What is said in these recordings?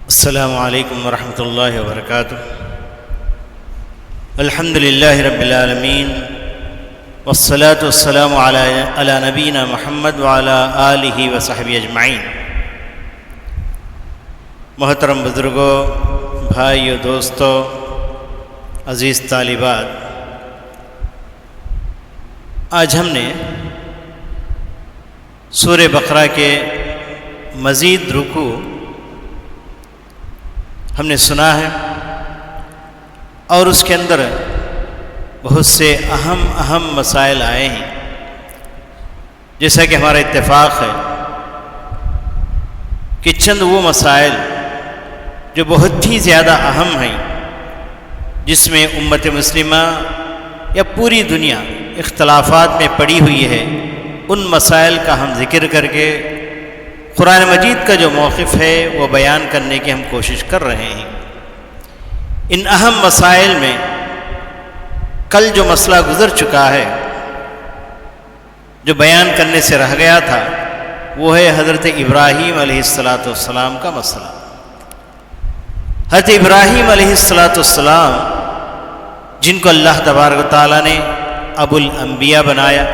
السلام علیکم ورحمۃ اللہ وبرکاتہ۔ الحمد للہ رب العالمین والصلاة والسلام علی نبینا محمد وعلی آلہ وصحبہ اجمعین۔ محترم بزرگوں، بھائیو، دوستو، عزیز طالبات، آج ہم نے سورہ بقرہ کے مزید رکوع ہم نے سنا ہے اور اس کے اندر بہت سے اہم مسائل آئے ہیں، جیسا کہ ہمارا اتفاق ہے کہ چند وہ مسائل جو بہت ہی زیادہ اہم ہیں، جس میں امت مسلمہ یا پوری دنیا اختلافات میں پڑی ہوئی ہے، ان مسائل کا ہم ذکر کر کے قرآن مجید کا جو موقف ہے وہ بیان کرنے کی ہم کوشش کر رہے ہیں۔ ان اہم مسائل میں کل جو مسئلہ گزر چکا ہے، جو بیان کرنے سے رہ گیا تھا، وہ ہے حضرت ابراہیم علیہ السلام کا مسئلہ۔ حضرت ابراہیم علیہ السلام، جن کو اللہ تبارک و تعالیٰ نے ابو الانبیاء بنایا،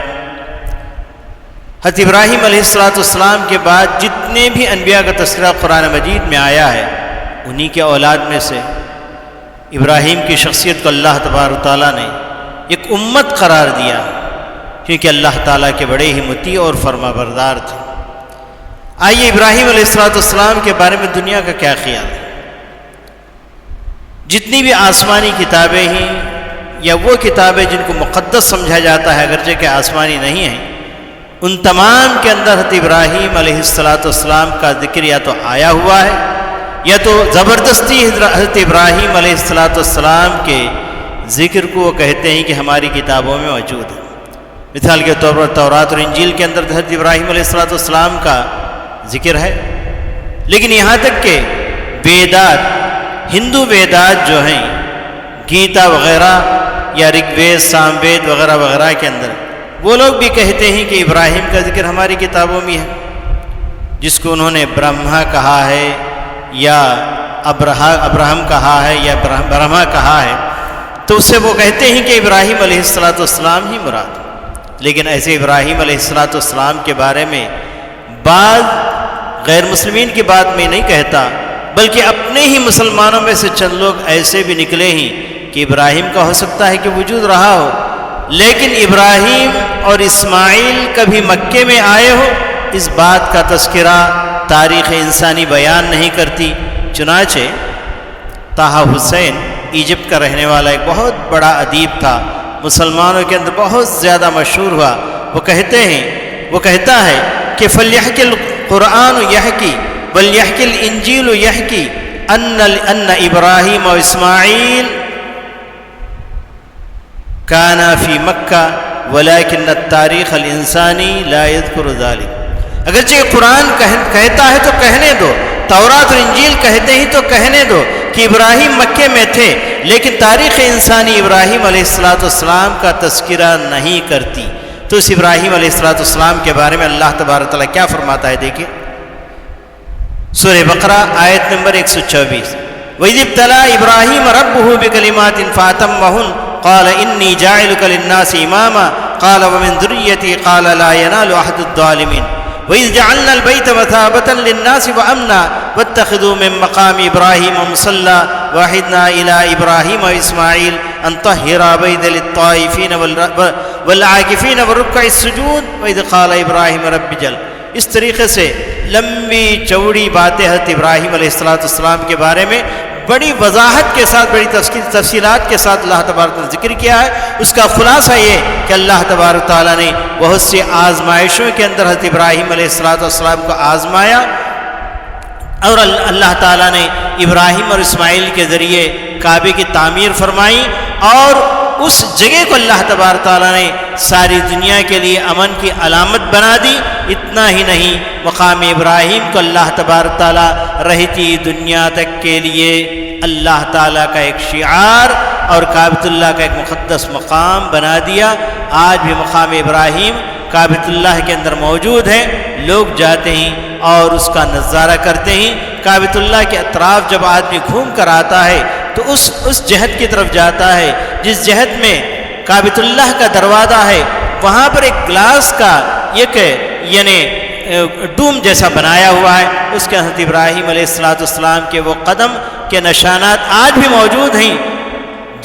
حضرت ابراہیم علیہ السلام کے بعد جتنے بھی انبیاء کا تذکرہ قرآن مجید میں آیا ہے، انہی کے اولاد میں سے ابراہیم کی شخصیت کو اللہ تبارک و تعالیٰ نے ایک امت قرار دیا، کیونکہ اللہ تعالیٰ کے بڑے ہی مطیع اور فرما بردار تھے۔ آئیے ابراہیم علیہ السلام کے بارے میں دنیا کا کیا خیال ہے؟ جتنی بھی آسمانی کتابیں ہیں یا وہ کتابیں جن کو مقدس سمجھا جاتا ہے اگرچہ کہ آسمانی نہیں ہیں، ان تمام کے اندر حضرت ابراہیم علیہ السلام کا ذکر یا تو آیا ہوا ہے یا تو زبردستی حضرت ابراہیم علیہ السلام کے ذکر کو وہ کہتے ہیں کہ ہماری کتابوں میں موجود ہے۔ مثال کے طور پر تورات اور انجیل کے اندر حضرت ابراہیم علیہ السلام کا ذکر ہے، لیکن یہاں تک کہ ویدات، ہندو ویدات جو ہیں، گیتا وغیرہ یا رگ وید، سام وید وغیرہ وغیرہ کے اندر وہ لوگ بھی کہتے ہیں کہ ابراہیم کا ذکر ہماری کتابوں میں ہے، جس کو انہوں نے برہما کہا ہے یا ابراہم کہا ہے یا برہما کہا ہے، تو اس سے وہ کہتے ہیں کہ ابراہیم علیہ السلام ہی مراد۔ لیکن ایسے ابراہیم علیہ السلام کے بارے میں بعض غیر مسلمین کی بات میں نہیں کہتا، بلکہ اپنے ہی مسلمانوں میں سے چند لوگ ایسے بھی نکلے ہیں کہ ابراہیم کا ہو سکتا ہے کہ وجود رہا ہو، لیکن ابراہیم اور اسماعیل کبھی مکے میں آئے ہو، اس بات کا تذکرہ تاریخ انسانی بیان نہیں کرتی۔ چنانچہ طہ حسین ایجپٹ کا رہنے والا ایک بہت بڑا ادیب تھا، مسلمانوں کے اندر بہت زیادہ مشہور ہوا۔ وہ کہتا ہے کہ فَلْيَحْكِ الْقُرْآنُ يَحْكِي وَلْيَحْكِ الْإِنْجِيلُ يَحْكِي أَنَّ إِبْرَاهِيمَ وإسماعیل کانا فی مکہ ولیکن التاریخ الانسانی لا یذکر ذلک۔ اگرچہ قرآن کہتا ہے تو کہنے دو، تورات اور انجیل کہتے ہیں تو کہنے دو کہ ابراہیم مکے میں تھے، لیکن تاریخ انسانی ابراہیم علیہ السلام کا تذکرہ نہیں کرتی۔ تو اس ابراہیم علیہ السلام کے بارے میں اللہ تبارک تعالیٰ کیا فرماتا ہے؟ دیکھیں سورہ بقرہ آیت نمبر 124، وَإِذِ ابْتَلَىٰ إِبْرَاهِيمَ رَبُّهُ بِكَلِمَاتٍ فَأَتَمَّهُنَّ قال إني جاعلك للناس إماما قال ومن ذريتي قال لا ينال أحد الظالمين وإذ جعلنا البيت مثابة للناس وأمنا واتخذوا من مقام إبراهيم مصلى وعهدنا إلى إبراهيم وإسماعيل أن طهرا بيتي للطائفين والعاكفين والركع السجود وإذ قال إبراهيم رب اجعل۔ اس طریقے سے لمبی چوڑی باتیں حضرت ابراہیم علیہ السلام کے بارے میں بڑی وضاحت کے ساتھ، بڑی تفصیلات کے ساتھ اللہ تبارک نے ذکر کیا ہے۔ اس کا خلاصہ یہ کہ اللہ تبارک تعالیٰ نے بہت سی آزمائشوں کے اندر حضرت ابراہیم علیہ السلام کو آزمایا، اور اللہ تعالیٰ نے ابراہیم اور اسماعیل کے ذریعے کعبے کی تعمیر فرمائی، اور اس جگہ کو اللہ تبارک تعالیٰ نے ساری دنیا کے لیے امن کی علامت بنا دی۔ اتنا ہی نہیں، مقام ابراہیم کو اللہ تبارک تعالیٰ رہتی دنیا تک کے لیے اللہ تعالیٰ کا ایک شعار اور کعبۃ اللہ کا ایک مقدس مقام بنا دیا۔ آج بھی مقام ابراہیم کعبۃ اللہ کے اندر موجود ہے، لوگ جاتے ہیں اور اس کا نظارہ کرتے ہیں۔ کعبۃ اللہ کے اطراف جب آدمی گھوم کر آتا ہے تو اس جہت کی طرف جاتا ہے جس جہت میں کعبۃ اللہ کا دروازہ ہے، وہاں پر ایک گلاس کا ایک یعنی ڈوم جیسا بنایا ہوا ہے، اس کے حضرت ابراہیم علیہ السلام کے وہ قدم کے نشانات آج بھی موجود ہیں،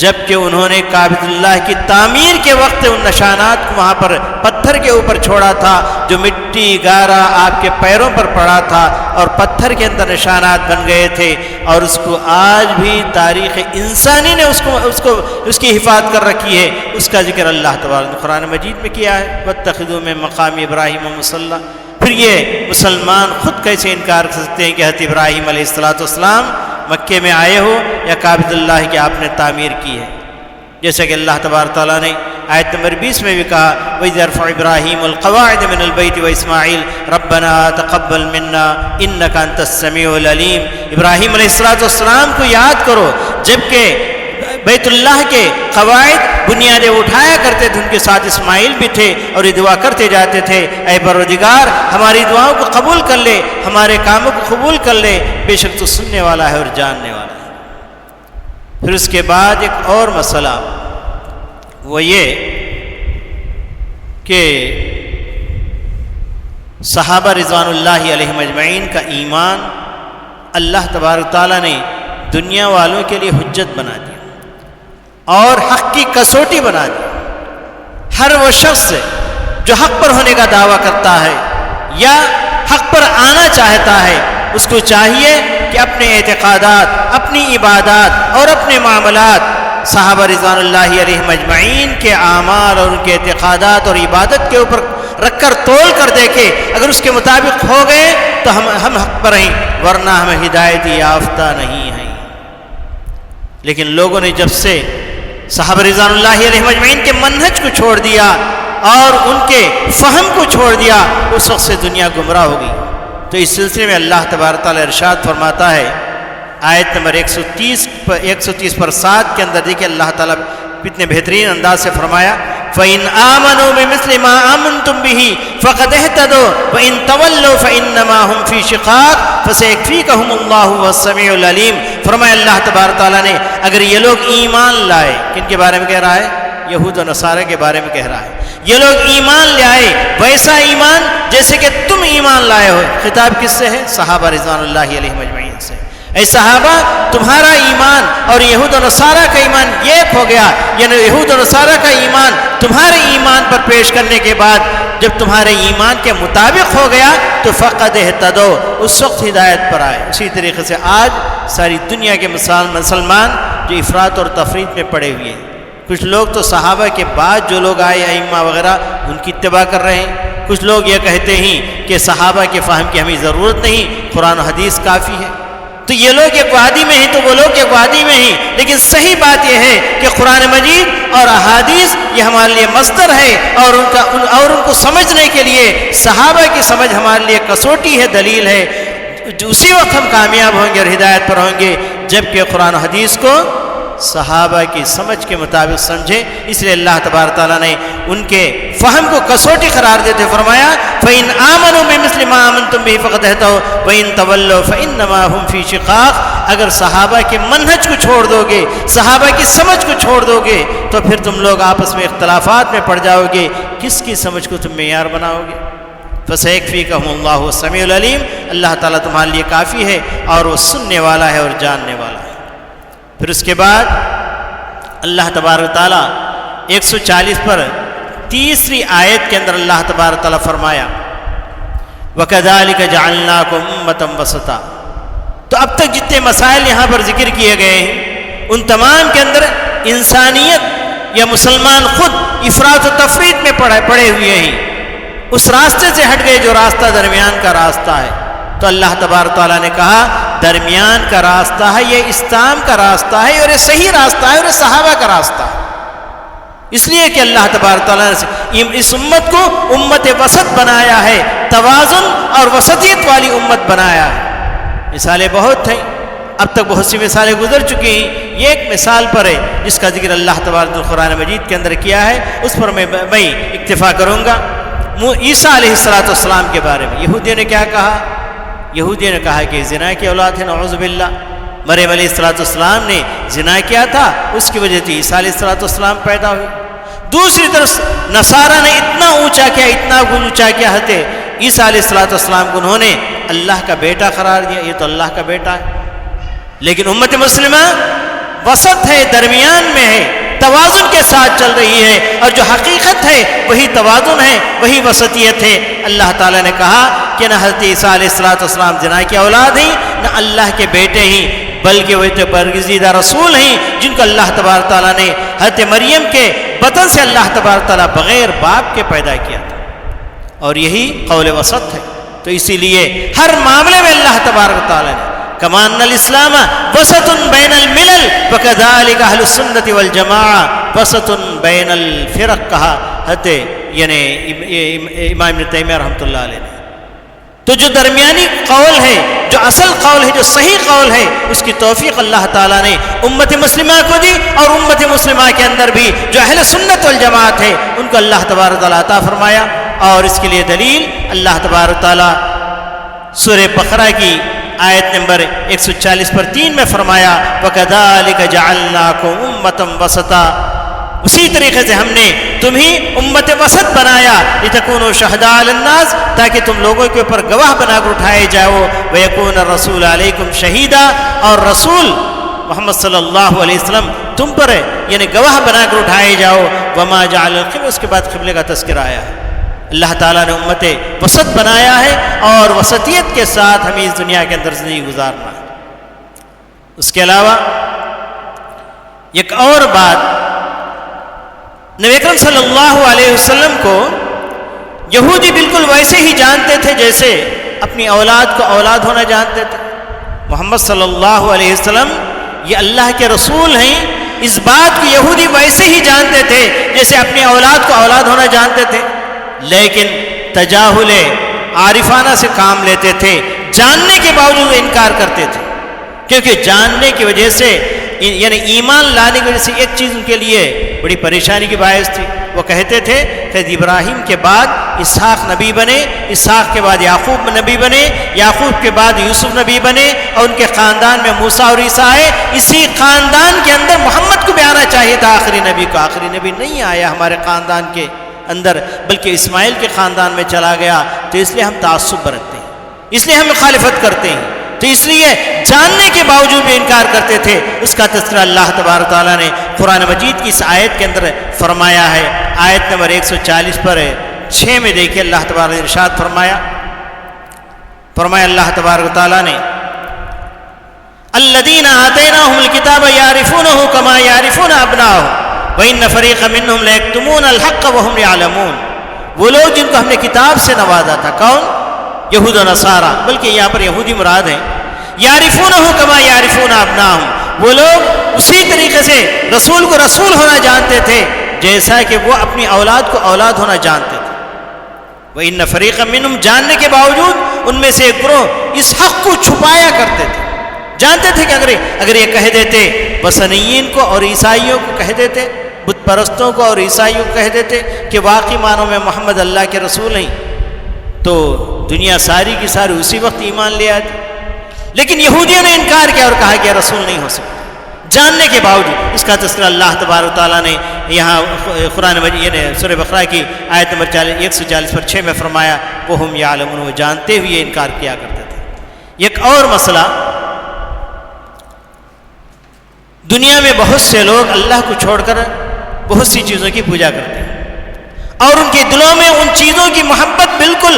جبکہ انہوں نے کعبۃ اللہ کی تعمیر کے وقت ان نشانات کو وہاں پر پتھر کے اوپر چھوڑا تھا، جو مٹی گارا آپ کے پیروں پر پڑا تھا اور پتھر کے اندر نشانات بن گئے تھے، اور اس کو آج بھی تاریخ انسانی نے اس کی حفاظت کر رکھی ہے۔ اس کا ذکر اللہ تبارک نے قرآن مجید میں کیا ہے، وَاتَّخِذُوا مِن مَّقَامِ إِبْرَاهِيمَ مُصَلًّى۔ پھر یہ مسلمان خود کیسے انکار کر سکتے ہیں کہ حضرت ابراہیم علیہ السلام مکے میں آئے ہو یا کعبۃ اللہ کی آپ نے تعمیر کی ہے، جیسا کہ اللہ تبارک تعالیٰ نے آیت نمبر 20 میں بھی کہا وَإِذْ يَرْفَعُ إِبْرَاهِيمُ الْقَوَاعِدَ مِنَ الْبَيْتِ وَإِسْمَاعِيلُ رَبَّنَا تَقَبَّلْ مِنَّا إِنَّكَ أَنْتَ السَّمِيعُ الْعَلِيمُ۔ ابراہیم علیہ السلام کو یاد کرو جبکہ بیت اللہ کے قواعد بنیادیں اٹھایا کرتے تھے، ان کے ساتھ اسماعیل بھی تھے اور یہ دعا کرتے جاتے تھے، اے پروردگار ہماری دعاؤں کو قبول کر لے، ہمارے کاموں کو قبول کر لے، بے شک تو سننے والا ہے اور جاننے والا ہے۔ پھر اس کے بعد ایک اور مسئلہ وہ یہ کہ صحابہ رضوان اللہ علیہم اجمعین کا ایمان اللہ تبارک تعالیٰ نے دنیا والوں کے لیے حجت بنا دیا اور حق کی کسوٹی بنا دی۔ ہر وہ شخص جو حق پر ہونے کا دعویٰ کرتا ہے یا حق پر آنا چاہتا ہے، اس کو چاہیے کہ اپنے اعتقادات، اپنی عبادات اور اپنے معاملات صحابہ رضوان اللہ علیہم اجمعین کے اعمال اور ان کے اعتقادات اور عبادت کے اوپر رکھ کر تول کر دیکھے، اگر اس کے مطابق ہو گئے تو ہم حق پر ہیں، ورنہ ہم ہدایت یافتہ نہیں ہیں۔ لیکن لوگوں نے جب سے صحابہ رضوان اللہ علیہم اجمعین کے منہج کو چھوڑ دیا اور ان کے فہم کو چھوڑ دیا، اس وقت سے دنیا گمراہ ہو گئی۔ تو اس سلسلے میں اللہ تبارک تعالیٰ ارشاد فرماتا ہے آیت نمبر 130 پر 7 کے اندر، دیکھیں اللہ تعالیٰ کتنے بہترین انداز سے فرمایا فَإِنْ آمَنُوا بِمِثْلِ مَا آمَنْتُمْ بِهِ فَقَدْ اهْتَدَوْا وَإِنْ تَوَلَّوْا فَإِنَّمَا هُمْ فِي شِقَاقٍ فَسَيَكْفِيكَهُمُ اللَّهُ وَالسَّمِيعُ الْعَلِيمُ۔ فرمایا اللہ تبارک تعالیٰ نے اگر یہ لوگ ایمان لائے، کن کے بارے میں کہہ رہا ہے؟ یہود و نصارہ کے بارے میں کہہ رہا ہے، یہ لوگ ایمان لے آئے ویسا ایمان جیسے کہ تم ایمان لائے ہو۔ خطاب کس سے ہے؟ صحابہ رضوان اللہ علیہم اجمعین سے۔ اے صحابہ تمہارا ایمان اور یہود و نصارہ کا ایمان ایک ہو گیا، یعنی یہود و نصارہ کا ایمان تمہارے ایمان پر پیش کرنے کے بعد جب تمہارے ایمان کے مطابق ہو گیا تو فقد اہتدوا، اس وقت ہدایت پر آئے۔ اسی طریقے سے آج ساری دنیا کے مسلمان جو افراط اور تفریط میں پڑے ہوئے ہیں، کچھ لوگ تو صحابہ کے بعد جو لوگ آئے ائمہ وغیرہ ان کی اتباع کر رہے ہیں، کچھ لوگ یہ کہتے ہیں کہ صحابہ کے فہم کی ہمیں ضرورت نہیں، قرآن و حدیث کافی ہے۔ تو یہ لوگ ایک وادی میں ہیں تو وہ لوگ ایک وادی میں ہیں، لیکن صحیح بات یہ ہے کہ قرآن مجید اور احادیث یہ ہمارے لیے مصدر ہے، اور ان کو سمجھنے کے لیے صحابہ کی سمجھ ہمارے لیے کسوٹی ہے، دلیل ہے۔ اسی وقت ہم کامیاب ہوں گے اور ہدایت پر ہوں گے جبکہ قرآن و حدیث کو صحابہ کی سمجھ کے مطابق سمجھیں۔ اس لیے اللہ تبارک تعالیٰ نے ان کے فہم کو کسوٹی قرار دیتے فرمایا فَإِنْ آمَنُوا بِمِثْلِ مَا آمَنْتُمْ بِهِ فَقَدْ اهْتَدَوْا وَإِنْ تَوَلَّوْا فَإِنَّمَا هُمْ فِي شِقَاقٍ۔ اگر صحابہ کے منہج کو چھوڑ دو گے، صحابہ کی سمجھ کو چھوڑ دو گے تو پھر تم لوگ آپس میں اختلافات میں پڑ جاؤ گے، کس کی سمجھ کو تم معیار بناؤ گے؟ فَسَيَكْفِيكَهُمُ اللَّهُ السَّمِيعُ الْعَلِيمُ، اللہ تعالیٰ تمہارے لیے کافی ہے اور وہ سننے والا ہے اور جاننے والا ہے۔ پھر اس کے بعد اللہ تبارک تعالیٰ 140 پر تیسری آیت کے اندر اللہ تبارک تعالیٰ فرمایا وَكَذَلِكَ جَعَلْنَاكُمْ أُمَّةً وَسَطًا۔ تو اب تک جتنے مسائل یہاں پر ذکر کیے گئے ہیں ان تمام کے اندر انسانیت یا مسلمان خود افراط و تفریط میں پڑے ہوئے ہیں، اس راستے سے ہٹ گئے جو راستہ درمیان کا راستہ ہے۔ تو اللہ تبارک تعالیٰ نے کہا درمیان کا راستہ ہے، یہ اسلام کا راستہ ہے اور یہ صحیح راستہ ہے اور یہ صحابہ کا راستہ ہے۔ اس لیے کہ اللہ تبارک تعالیٰ نے اس امت کو امت وسط بنایا ہے، توازن اور وسطیت والی امت بنایا ہے۔ مثالیں بہت ہیں، اب تک بہت سی مثالیں گزر چکی ہیں، یہ ایک مثال پر ہے جس کا ذکر اللہ تبارک قرآن مجید کے اندر کیا ہے، اس پر میں اکتفا کروں گا۔ عیسیٰ علیہ السلام کے بارے میں یہودیوں نے کیا کہا یہودی نے کہا کہ زنا کی اولاد ہے، نعوذ باللہ۔ مریم علیہ السلام نے زنا کیا تھا، اس کی وجہ سے عیسیٰ علیہ السلام پیدا ہوئے۔ دوسری طرف نصارہ نے اتنا اونچا کیا، اتنا اونچا کیا حضرت عیسیٰ علیہ السلام کو انہوں نے اللہ کا بیٹا قرار دیا، یہ تو اللہ کا بیٹا ہے۔ لیکن امت مسلمہ وسط ہے، درمیان میں ہے، توازن کے ساتھ چل رہی ہے، اور جو حقیقت ہے وہی توازن ہے، وہی وسطیت ہے۔ اللہ تعالیٰ نے کہا کہ نہ حضرت عیسیٰ علیہ السلام زنا کی اولاد ہیں، نہ اللہ کے بیٹے ہیں، بلکہ وہ تو برگزیدہ رسول ہیں جن کو اللہ تبارک تعالیٰ نے حضرت مریم کے بطن سے اللہ تبارک تعالیٰ بغیر باپ کے پیدا کیا تھا، اور یہی قول وسط ہے۔ تو اسی لیے ہر معاملے میں اللہ تبارک تعالیٰ نے کما ان الاسلام وسط بین الملل وکذالک اہل السنت والجماعہ وسط بین الفرق، کہا حضرت یعنی امام ابن تیمیہ رحمۃ اللہ علیہ نے۔ تو جو درمیانی قول ہے، جو اصل قول ہے، جو صحیح قول ہے، اس کی توفیق اللہ تعالیٰ نے امت مسلمہ کو دی، اور امت مسلمہ کے اندر بھی جو اہل سنت والجماعت ہے ان کو اللہ تبارک تعالیٰ عطا فرمایا۔ اور اس کے لیے دلیل اللہ تبارک تعالیٰ سورہ بقرہ کی آیت نمبر 140 پر 3 میں فرمایا وَكَذَلِكَ جَعَلْنَاكُمْ أُمَّةً وَسَطًا، اسی طریقے سے ہم نے تمہیں امت وسط بنایا لِتَكُونُوا شُهَدَاءَ عَلَى النَّاسِ، تاکہ تم لوگوں کے اوپر گواہ بنا کر اٹھائے جاؤ، وَيَكُونَ الرَّسُولُ عَلَيْكُمْ شَهِيدًا، اور رسول محمد صلی اللہ علیہ وسلم تم پر یعنی گواہ بنا کر اٹھائے جاؤ۔ وَمَا جَعَلَ الْقِبْلَةَ، اس کے بعد قبلے کا تذکرہ آیا ہے۔ اللہ تعالیٰ نے امت وسط بنایا ہے، اور وسطیت کے ساتھ ہمیں اس دنیا کے اندر زندگی گزارنا ہے۔ اس کے علاوہ ایک اور بات، نبی اکرم صلی اللہ علیہ وسلم کو یہودی بالکل ویسے ہی جانتے تھے جیسے اپنی اولاد کو اولاد ہونا جانتے تھے۔ محمد صلی اللہ علیہ وسلم یہ اللہ کے رسول ہیں، اس بات کو یہودی ویسے ہی جانتے تھے جیسے اپنی اولاد کو اولاد ہونا جانتے تھے، لیکن تجاہل عارفانہ سے کام لیتے تھے، جاننے کے باوجود انکار کرتے تھے، کیونکہ جاننے کی وجہ سے یعنی ایمان لانے کی وجہ سے ایک چیز ان کے لیے بڑی پریشانی کی باعث تھی۔ وہ کہتے تھے کہ ابراہیم کے بعد اسحاق نبی بنے، اسحاق کے بعد یعقوب نبی بنے، یعقوب کے بعد یوسف نبی بنے، اور ان کے خاندان میں موسیٰ اور عیسیٰ آئے، اسی خاندان کے اندر محمد کو بھی آنا چاہیے تھا آخری نبی کو۔ آخری نبی نہیں آیا ہمارے خاندان کے اندر، بلکہ اسماعیل کے خاندان میں چلا گیا، تو اس لیے ہم تعصب برتتے ہیں، اس لیے ہم مخالفت کرتے ہیں۔ تو اس لیے جاننے کے باوجود بھی انکار کرتے تھے۔ اس کا تذکرہ اللہ تبارک تعالیٰ نے قرآن مجید کی اس آیت کے اندر فرمایا ہے۔ آیت نمبر 140 پر 6 میں دیکھیے اللہ تبارک نے ارشاد فرمایا اللہ تبارک تعالیٰ نے الذین آتیناہم الکتاب یعرفونہ کما یعرفون ابناءہم وَإِنَّ فَرِيقًا مِّنْهُمْ لَيَكْتُمُونَ الْحَقَّ وَهُمْ يَعْلَمُونَ، وہ لوگ جن کو ہم نے کتاب سے نوازا تھا، کون؟ یہود و نصارہ، بلکہ یہاں پر یہودی مراد ہیں۔ یعرفونہ کما یعرفون ابناءہم، وہ لوگ اسی طریقے سے رسول کو رسول ہونا جانتے تھے جیسا کہ وہ اپنی اولاد کو اولاد ہونا جانتے تھے۔ وَإِنَّ فَرِيقًا مِّنْهُمْ، جاننے کے باوجود ان میں سے ایک گروہ اس حق کو چھپایا کرتے تھے، جانتے تھے کہ اگر یہ کہہ دیتے وثنیین کو اور عیسائیوں کو کہہ دیتے، بت پرستوں کو اور عیسائیوں کو کہہ دیتے کہ واقعی معنوں میں محمد اللہ کے رسول ہیں، تو دنیا ساری کی ساری اسی وقت ایمان لے آتی۔ لیکن یہودیوں نے انکار کیا اور کہا کہ رسول نہیں ہو سکتا، جاننے کے باوجود۔ اس کا تذکرہ اللہ تبارک تعالیٰ نے یہاں قرآن مجید سورہ بقرہ کی آیت نمبر 140 پر 6 میں فرمایا وَهُمْ يَعْلَمُونَ، وہ جانتے ہوئے انکار کیا کرتے تھے۔ ایک اور مسئلہ، دنیا میں بہت سے لوگ اللہ کو چھوڑ کر بہت سی چیزوں کی پوجا کرتے ہیں، اور ان کے دلوں میں ان چیزوں کی محبت بالکل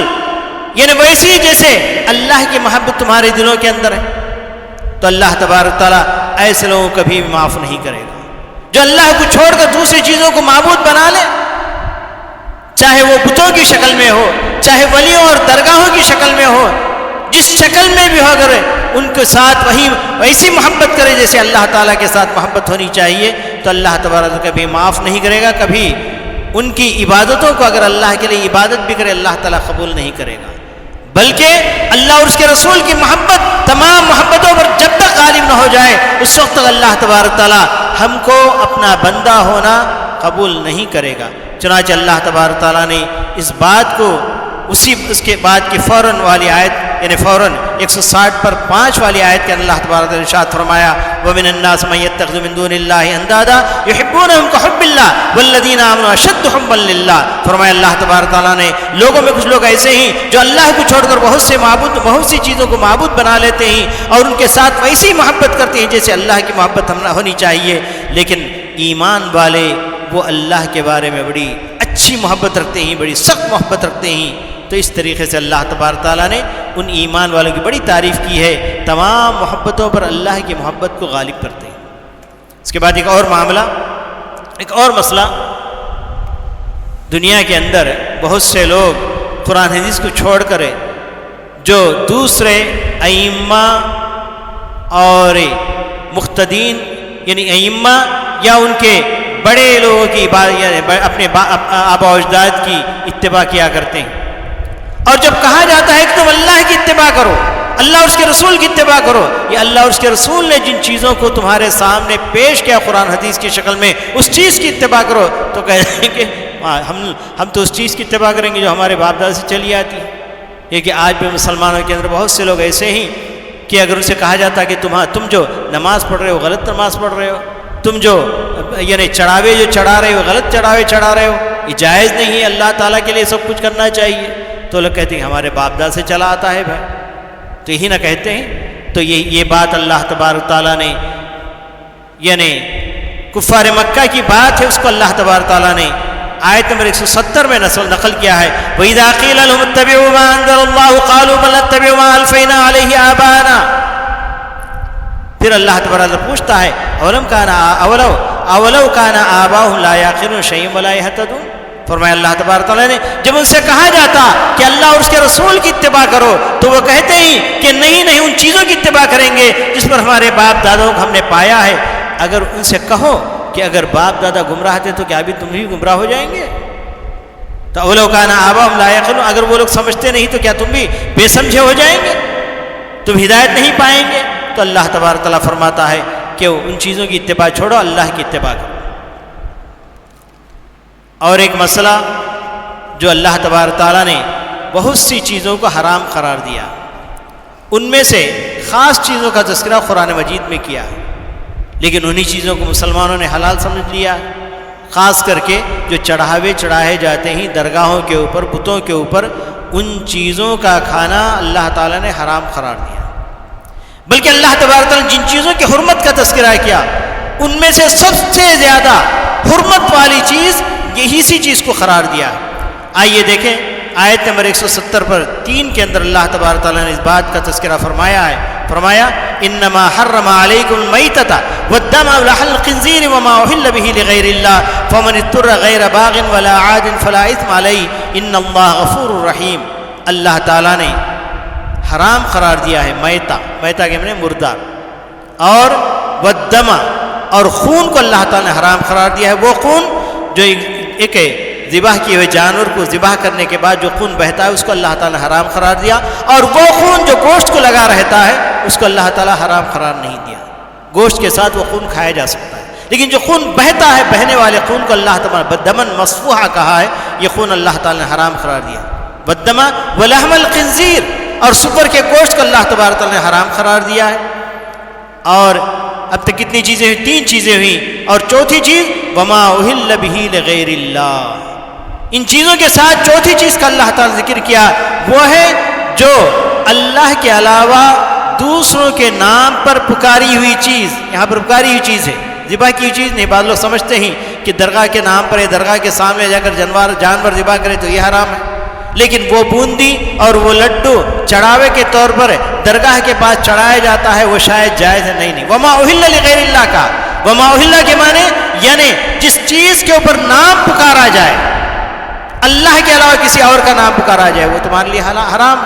یعنی ویسی جیسے اللہ کی محبت تمہارے دلوں کے اندر ہے۔ تو اللہ تبارک تعالیٰ ایسے لوگوں کو کبھی بھی معاف نہیں کرے گا جو اللہ کو چھوڑ کر دوسری چیزوں کو معبود بنا لے، چاہے وہ بتوں کی شکل میں ہو، چاہے ولیوں اور درگاہوں کی شکل میں ہو، جس شکل میں بھی ہو، اگر ان کے ساتھ ویسی محبت کرے جیسے اللہ تعالیٰ کے ساتھ محبت ہونی چاہیے، تو اللہ تبارک کبھی معاف نہیں کرے گا۔ کبھی ان کی عبادتوں کو اگر اللہ کے لیے عبادت بھی کرے اللہ تعالیٰ قبول نہیں کرے گا، بلکہ اللہ اور اس کے رسول کی محبت تمام محبتوں پر جب تک غالب نہ ہو جائے اس وقت تک اللہ تبارک تعالیٰ ہم کو اپنا بندہ ہونا قبول نہیں کرے گا۔ چنانچہ اللہ تبارک تعالیٰ نے اس بات کو اس کے بعد کی فوراً والی آیت یعنی فوراً 160 پر 5 والی آیت کے اللہ تبارک و تعالی نے ارشاد فرمایا وَمِنَ النَّاسِ مَن يَتَّخِذُ مِن دُونِ اللَّهِ أَندَادًا يُحِبُّونَهُمْ كَحُبِّ اللَّهِ وَالَّذِينَ آمَنُوا أَشَدُّ حُبًّا لِلَّهِ فرمایا اللہ تبارک و تعالیٰ نے لوگوں میں کچھ لوگ ایسے ہیں جو اللہ کو چھوڑ کر بہت سی چیزوں کو معبود بنا لیتے ہیں اور ان کے ساتھ ویسی محبت کرتے ہیں جیسے اللہ کی محبت ہم ہونی چاہیے، لیکن ایمان والے وہ اللہ کے بارے میں بڑی اچھی محبت رکھتے ہیں، بڑی سخت محبت رکھتے ہیں۔ تو اس طریقے سے اللہ تبارک تعالیٰ نے ان ایمان والوں کی بڑی تعریف کی ہے، تمام محبتوں پر اللہ کی محبت کو غالب کرتے ہیں۔ اس کے بعد ایک اور مسئلہ، دنیا کے اندر بہت سے لوگ قرآن حدیث کو چھوڑ کر جو دوسرے ائمہ اور مقتدین یعنی ائمہ یا ان کے بڑے لوگوں کی اپنے آبا و اجداد کی اتباع کیا کرتے ہیں، اور جب کہا جاتا ہے کہ تم اللہ کی اتباع کرو، اللہ اور اس کے رسول کی اتباع کرو، یہ اللہ اور اس کے رسول نے جن چیزوں کو تمہارے سامنے پیش کیا قرآن حدیث کی شکل میں، اس چیز کی اتباع کرو، تو کہتے ہیں کہ ہم تو اس چیز کی اتباع کریں گے جو ہمارے باپ دادا سے چلی آتی ہے۔ یہ کہ آج بھی مسلمانوں کے اندر بہت سے لوگ ایسے ہیں کہ اگر ان سے کہا جاتا کہ تم جو نماز پڑھ رہے ہو غلط نماز پڑھ رہے ہو، تم جو یعنی چڑھاوے جو چڑھا رہے ہو غلط چڑھاوے چڑھا رہے ہو، یہ جائز نہیں ہے، اللہ تعالیٰ کے لیے سب کچھ کرنا چاہیے، تو لوگ کہتے ہیں ہمارے باپ دادا سے چلا آتا ہے بھائی، تو یہی نہ کہتے ہیں۔ تو یہ بات اللہ تبارک تعالیٰ نے یعنی کفار مکہ کی بات ہے، اس کو اللہ تبارک تعالیٰ نے آیت نمبر 170 میں نقل کیا ہے، وَإِذَا قِيلَ لَهُمُ اتَّبِعُوا مَا أَنزَلَ اللَّهُ قَالُوا بَلْ نَتَّبِعُ مَا أَلْفَيْنَا عَلَيْهِ آبَاءَنَا۔ پھر اللہ تبارک پوچھتا ہے اولو کان آباؤہم لا یعقلون شیئا ولا یہتدون۔ فرمایا اللہ تبارک تعالیٰ نے جب ان سے کہا جاتا کہ اللہ اور اس کے رسول کی اتباع کرو تو وہ کہتے ہیں کہ نہیں ان چیزوں کی اتباع کریں گے جس پر ہمارے باپ دادوں کو ہم نے پایا ہے۔ اگر ان سے کہو کہ اگر باپ دادا گمراہ تھے تو کیا ابھی تم بھی گمراہ ہو جائیں گے؟ تو اولو کان آباؤہم لا یعقلون، اگر وہ لوگ سمجھتے نہیں تو کیا تم بھی بے سمجھے ہو جائیں گے، تم ہدایت نہیں پائیں گے؟ تو اللہ تبارک تعالیٰ فرماتا ہے کہ ان چیزوں کی اتباع چھوڑو، اللہ کی اتباع کرو۔ اور ایک مسئلہ جو اللہ تبارک تعالیٰ نے بہت سی چیزوں کو حرام قرار دیا، ان میں سے خاص چیزوں کا تذکرہ قرآن مجید میں کیا، لیکن انہی چیزوں کو مسلمانوں نے حلال سمجھ لیا، خاص کر کے جو چڑھائے جاتے ہیں درگاہوں کے اوپر، بتوں کے اوپر، ان چیزوں کا کھانا اللہ تعالیٰ نے حرام قرار دیا۔ بلکہ اللہ تبارک تعالیٰ نے جن چیزوں کی حرمت کا تذکرہ کیا ان میں سے سب سے زیادہ حرمت والی چیز یہی سی چیز کو قرار دیا۔ آئیے دیکھیں آیت نمبر 170 پر 3 کے اندر اللہ تبارک تعالیٰ نے اس بات کا تذکرہ فرمایا ہے، فرمایا انما حرم علیکم المیتۃ والدم ولحم الخنزیر وما اہل به لغیر اللہ فمن اضطر غیر باغ ولا عاد فلا اثم علیہ ان اللہ غفور رحیم۔ اللہ تعالیٰ نے حرام قرار دیا ہے میتہ کے معنی مردہ، اور والدم اور خون کو اللہ تعالیٰ نے حرام قرار دیا ہے، وہ خون جو ایک ذبح کیے ہوئے جانور کو ذبح کرنے کے بعد جو خون بہتا ہے اس کو اللہ تعالیٰ نے حرام قرار دیا، اور وہ خون جو گوشت کو لگا رہتا ہے اس کو اللہ تعالیٰ حرام قرار نہیں دیا۔ گوشت کے ساتھ وہ خون کھایا جا سکتا ہے، لیکن جو خون بہتا ہے بہنے والے خون کو اللہ تعالیٰ بدمن مصفوحہ کہا ہے، یہ خون اللہ تعالیٰ نے حرام قرار دیا۔ بدم ولحم الخنزیر، اور سور کے گوشت کو اللہ تبارک تعالیٰ نے حرام قرار دیا ہے۔ اور اب تک کتنی چیزیں ہوئی؟ 3 چیزیں ہوئیں، اور چوتھی چیز وما اہل به لغیر اللہ۔ ان چیزوں کے ساتھ چوتھی چیز کا اللہ تعالیٰ نے ذکر کیا، وہ ہے جو اللہ کے علاوہ دوسروں کے نام پر پکاری ہوئی چیز۔ یہاں پر پکاری ہوئی چیز ہے، ذبح کی ہوئی چیز نہیں۔ بعض لوگ سمجھتے ہیں کہ درگاہ کے نام پر درگاہ کے سامنے جا کر جانور ذبح کرے تو یہ حرام ہے، لیکن وہ بوندی اور وہ لڈو چڑھاوے کے طور پر درگاہ کے پاس چڑھایا جاتا ہے، وہ شاید جائز ہے، نہیں۔ وما اہل لغیر اللہ کا، وما اہل کے معنی یعنی جس چیز کے اوپر نام پکارا جائے، اللہ کے علاوہ کسی اور کا نام پکارا جائے، وہ تمہارے لیے حرام۔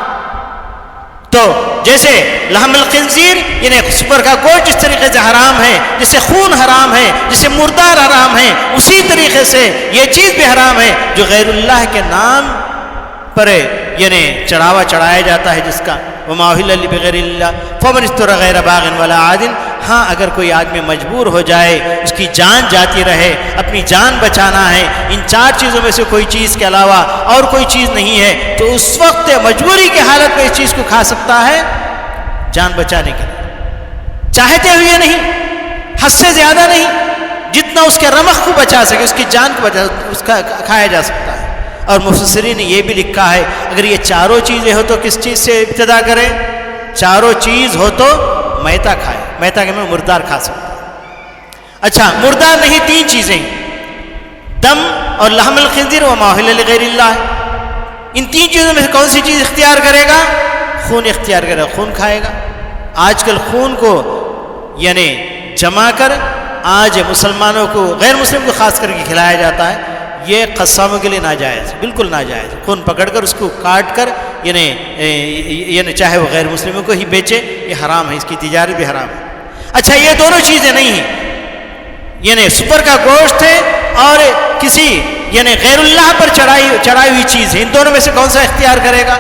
تو جیسے لحم الخنزیر یعنی سور کا گوشت جس طریقے سے حرام ہے، جیسے خون حرام ہے، جیسے مردار حرام ہے، اسی طریقے سے یہ چیز بھی حرام ہے جو غیر اللہ کے نام پر یعنی چڑھاوا چڑھایا جاتا ہے، جس کا وما اہل بغیر اللہ فمن اضطر غیر باغ ولا عاد۔ ہاں اگر کوئی آدمی مجبور ہو جائے، اس کی جان جاتی رہے، اپنی جان بچانا ہے، ان 4 چیزوں میں سے کوئی چیز کے علاوہ اور کوئی چیز نہیں ہے، تو اس وقت مجبوری کی حالت میں اس چیز کو کھا سکتا ہے جان بچانے کے لیے، چاہتے ہوئے نہیں، حد سے زیادہ نہیں، جتنا اس کے رمق کو بچا سکے، اس کی جان کو بچا، اس کا کھایا جا سکتا ہے۔ اور مفسرین نے یہ بھی لکھا ہے اگر یہ 4 چیزیں ہو تو کس چیز سے ابتدا کریں؟ 4 چیز ہو تو میتا کھائے، میتا کے میں مردار کھا سکتا ہے۔ اچھا مردار نہیں، 3 چیزیں، دم اور لحم الخنزیر و ما اہل لغیر اللہ، ان 3 چیزوں میں سے کون سی چیز اختیار کرے گا؟ خون اختیار کرے گا، خون کھائے گا۔ آج کل خون کو یعنی جمع کر آج مسلمانوں کو، غیر مسلم کو خاص کر کے کھلایا جاتا ہے، یہ قساموں کے لیے ناجائز، بالکل ناجائز۔ خون پکڑ کر اس کو کاٹ کر یعنی چاہے وہ غیر مسلموں کو ہی بیچے، یہ حرام ہے، اس کی تجارت بھی حرام ہے۔ اچھا یہ دونوں چیزیں نہیں ہیں، یعنی سور کا گوشت ہے اور کسی یعنی غیر اللہ پر چڑھائی ہوئی چیز ہے، ان دونوں میں سے کون سا اختیار کرے گا؟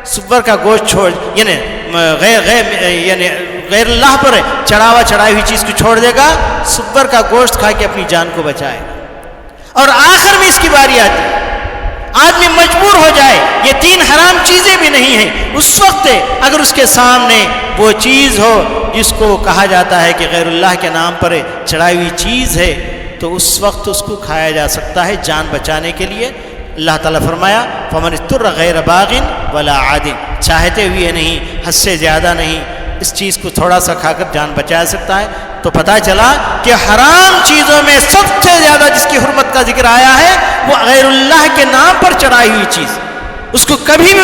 سور کا گوشت چھوڑ یعنی غیر اللہ پر چڑھائی ہوئی چیز کو چھوڑ دے گا، سور کا گوشت کھا کے اپنی جان کو بچائے گا۔ اور آخر میں اس کی باری آتی ہے، آدمی مجبور ہو جائے، یہ 3 حرام چیزیں بھی نہیں ہیں، اس وقت اگر اس کے سامنے وہ چیز ہو جس کو کہا جاتا ہے کہ غیر اللہ کے نام پر چڑھائی ہوئی چیز ہے، تو اس وقت اس کو کھایا جا سکتا ہے جان بچانے کے لیے۔ اللہ تعالیٰ فرمایا فمن اضطر غیر باغ ولا عاد، چاہتے ہوئے نہیں، حد سے زیادہ نہیں، اس چیز کو تھوڑا سا کھا کر جان بچا سکتا ہے۔ تو پتہ چلا کہ حرام چیزوں میں سب سے زیادہ جس کی حرمت کا ذکر آیا ہے وہ غیر اللہ کے نام پر چڑھائی ہوئی چیز، اس کو کبھی بھی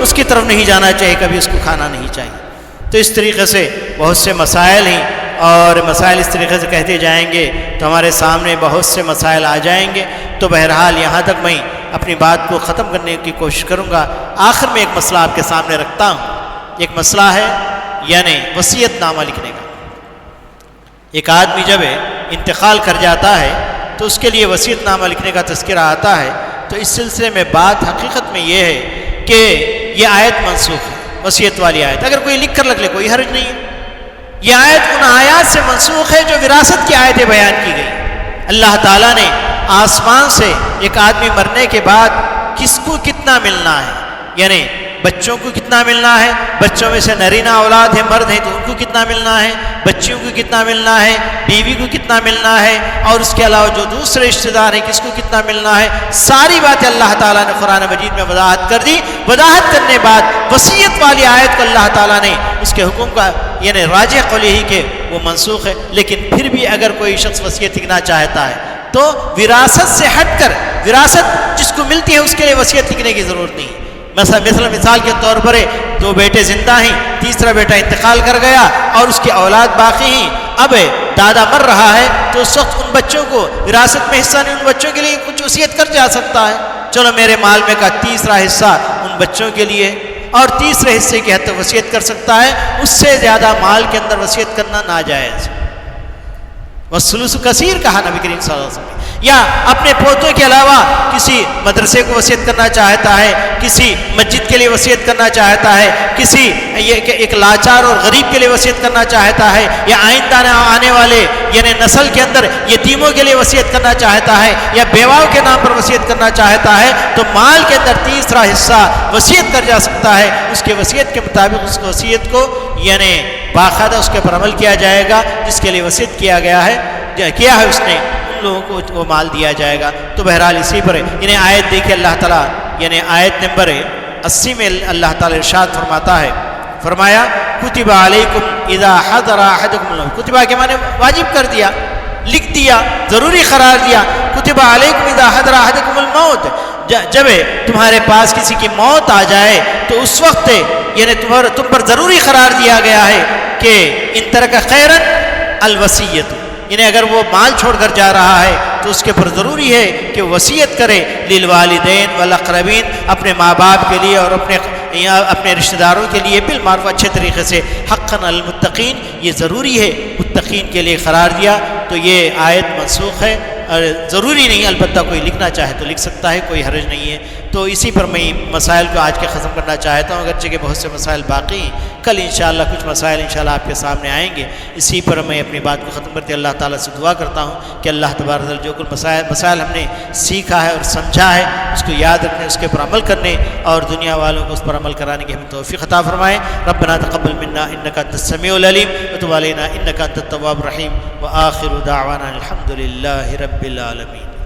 اس کی طرف نہیں جانا چاہیے، کبھی اس کو کھانا نہیں چاہیے۔ تو اس طریقے سے بہت سے مسائل ہیں، اور مسائل اس طریقے سے کہتے جائیں گے تو ہمارے سامنے بہت سے مسائل آ جائیں گے۔ تو بہرحال یہاں تک میں اپنی بات کو ختم کرنے کی کوشش کروں گا۔ آخر میں ایک مسئلہ آپ کے سامنے رکھتا ہوں، ایک مسئلہ ہے یعنی وصیت نامہ لکھنے کا۔ ایک آدمی جب انتقال کر جاتا ہے تو اس کے لیے وصیت نامہ لکھنے کا تذکرہ آتا ہے، تو اس سلسلے میں بات حقیقت میں یہ ہے کہ یہ آیت منسوخ ہے، وصیت والی آیت، اگر کوئی لکھ کر رکھ لے کوئی حرج نہیں ہے۔ یہ آیت ان آیات سے منسوخ ہے جو وراثت کی آیتیں بیان کی گئی۔ اللہ تعالیٰ نے آسمان سے ایک آدمی مرنے کے بعد کس کو کتنا ملنا ہے، یعنی بچوں کو کتنا ملنا ہے، بچوں میں سے نرینہ اولاد ہے، مرد ہیں تو ان کو کتنا ملنا ہے، بچیوں کو کتنا ملنا ہے، بیوی کو کتنا ملنا ہے، اور اس کے علاوہ جو دوسرے رشتہ دار ہیں کس کو کتنا ملنا ہے، ساری باتیں اللہ تعالیٰ نے قرآن مجید میں وضاحت کر دی۔ وضاحت کرنے بعد وصیت والی آیت کو اللہ تعالیٰ نے اس کے حکم کا یعنی راجح قول ہی کہ وہ منسوخ ہے، لیکن پھر بھی اگر کوئی شخص وصیت لکھنا چاہتا ہے تو وراثت سے ہٹ کر، وراثت جس کو ملتی ہے اس کے لیے وصیت لکھنے کی ضرورت نہیں۔ مثال کے طور پر 2 بیٹے زندہ ہیں، تیسرا بیٹا انتقال کر گیا اور اس کی اولاد باقی ہیں، اب دادا مر رہا ہے تو اس وقت ان بچوں کو وراثت میں حصہ نہیں، ان بچوں کے لیے کچھ وصیت کر جا سکتا ہے، چلو میرے مال میں کا تیسرا حصہ ان بچوں کے لیے، اور تیسرے حصے کی حد تک وصیت کر سکتا ہے، اس سے زیادہ مال کے اندر وصیت کرنا ناجائز۔ والثلث کثیر کہا نبی کریم صلی اللہ علیہ وسلم۔ یا اپنے پوتوں کے علاوہ کسی مدرسے کو وصیت کرنا چاہتا ہے، کسی مسجد کے لیے وصیت کرنا چاہتا ہے، کسی ایک لاچار اور غریب کے لیے وصیت کرنا چاہتا ہے، یا آئندہ آنے والے یعنی نسل کے اندر یتیموں کے لیے وصیت کرنا چاہتا ہے، یا بیواؤں کے نام پر وصیت کرنا چاہتا ہے، تو مال کے اندر تیسرا حصہ وصیت کر جا سکتا ہے۔ اس کے وصیت کے مطابق اس وصیت کو یعنی باقاعدہ اس کے پر عمل کیا جائے گا، جس کے لیے وصیت کیا ہے اس نے، ان لوگوں کو وہ مال دیا جائے گا۔ تو بہرحال اسی پر یعنی آیت دیکھیں اللہ تعالیٰ یعنی آیت نمبر 80 میں اللہ تعالیٰ ارشاد فرماتا ہے، فرمایا کتب علیکم اذا حضر احدکم الموت، کتبہ کے معنی واجب کر دیا، لکھ دیا، ضروری قرار دیا، کتب علیکم اذا حضر احدکم الموت، جب تمہارے پاس کسی کی موت آ جائے تو اس وقت یعنی تم پر ضروری قرار دیا گیا ہے کہ ان ترک خیرا الوصیت، یعنی اگر وہ مال چھوڑ کر جا رہا ہے تو اس کے پر ضروری ہے کہ وصیت کرے للوالدین والاقربین، اپنے ماں باپ کے لیے اور اپنے رشتہ داروں کے لیے بالمعروف اچھے طریقے سے، حقا المتقین، یہ ضروری ہے، متقین کے لیے قرار دیا۔ تو یہ آیت منسوخ ہے، اور ضروری نہیں، البتہ کوئی لکھنا چاہے تو لکھ سکتا ہے، کوئی حرج نہیں ہے۔ تو اسی پر میں مسائل کو آج کے ختم کرنا چاہتا ہوں، اگرچہ کہ بہت سے مسائل باقی ہیں، کل انشاءاللہ کچھ مسائل انشاءاللہ آپ کے سامنے آئیں گے. اسی پر میں اپنی بات کو ختم کرتے اللہ تعالیٰ سے دعا کرتا ہوں کہ اللہ تبارک و تعالیٰ جو کچھ مسائل ہم نے سیکھا ہے اور سمجھا ہے اس کو یاد رکھنے، اس کے پر عمل کرنے اور دنیا والوں کو اس پر عمل کرانے کی ہمیں توفیق عطا فرمائیں. ربنا تقبل منا انک انت السمیع العلیم وتب علینا انک انت التواب الرحیم وآخر دعوانا الحمد للہ رب العالمین.